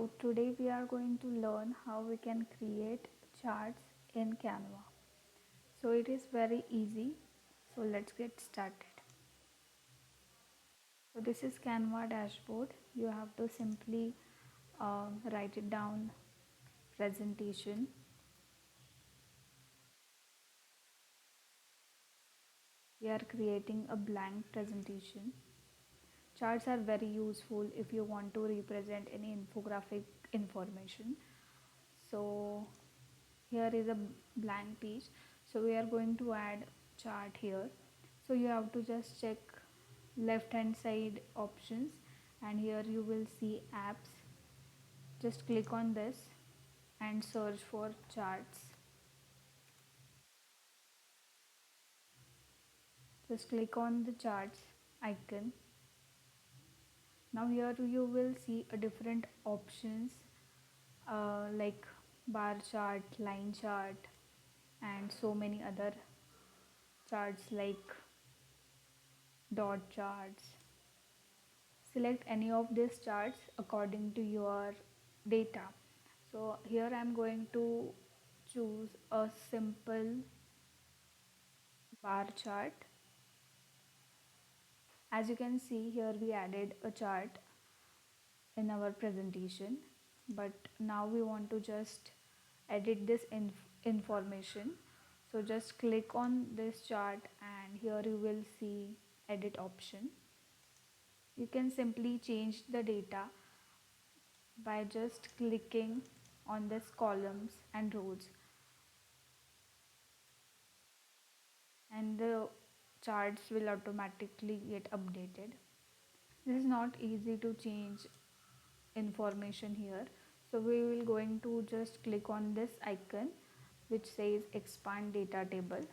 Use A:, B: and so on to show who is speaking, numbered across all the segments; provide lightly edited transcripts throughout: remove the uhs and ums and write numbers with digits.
A: So today we are going to learn how we can create charts in Canva. So it is very easy. So let's get started. So this is Canva dashboard. You have to simply write it down presentation. We are creating a blank presentation. Charts are very useful if you want to represent any infographic information. So here is a blank page, so we are going to add chart here. So you have to just check left hand side options, and here you will see apps. Just click on this and search for charts. Just click on the charts icon. Now here you will see a different options, like bar chart, line chart, and so many other charts like dot charts. Select any of these charts according to your data. So here I'm going to choose a simple bar chart. As you can see here, we added a chart in our presentation, but now we want to just edit this information. So just click on this chart, and here you will see edit option. You can simply change the data by just clicking on this columns and rows, and the charts will automatically get updated. This is not easy to change information here, so we will going to just click on this icon which says expand data table.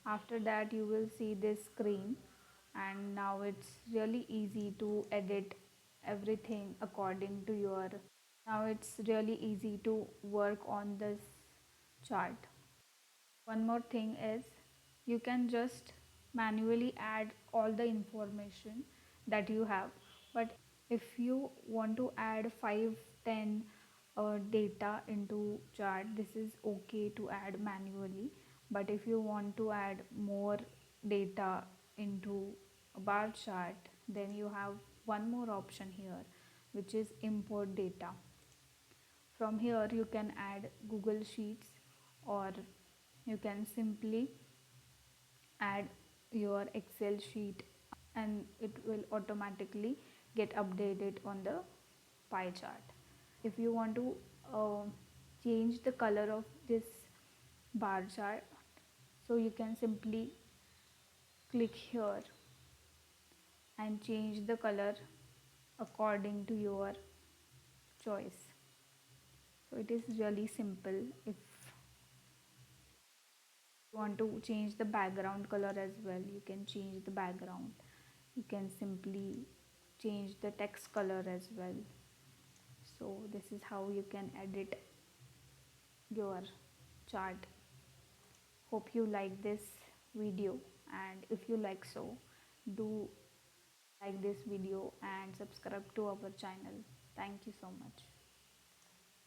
A: After that you will see this screen, and now it's really easy to edit everything according to your. Now it's really easy to work on this chart. One more thing is, you can just manually add all the information that you have. But if you want to add 5, 10 data into chart, this is okay to add manually. But if you want to add more data into a bar chart, then you have one more option here, which is import data. From here you can add Google Sheets, or you can simply add your Excel sheet, and it will automatically get updated on the pie chart. If you want to uh, change the color of this bar chart, so you can simply click here and change the color according to your choice. So it is really simple. If want to change the background color as well, you can change the background. You can simply change the text color as well. So this is how you can edit your chart. Hope you like this video, and if you like, so do like this video and subscribe to our channel. Thank you so much.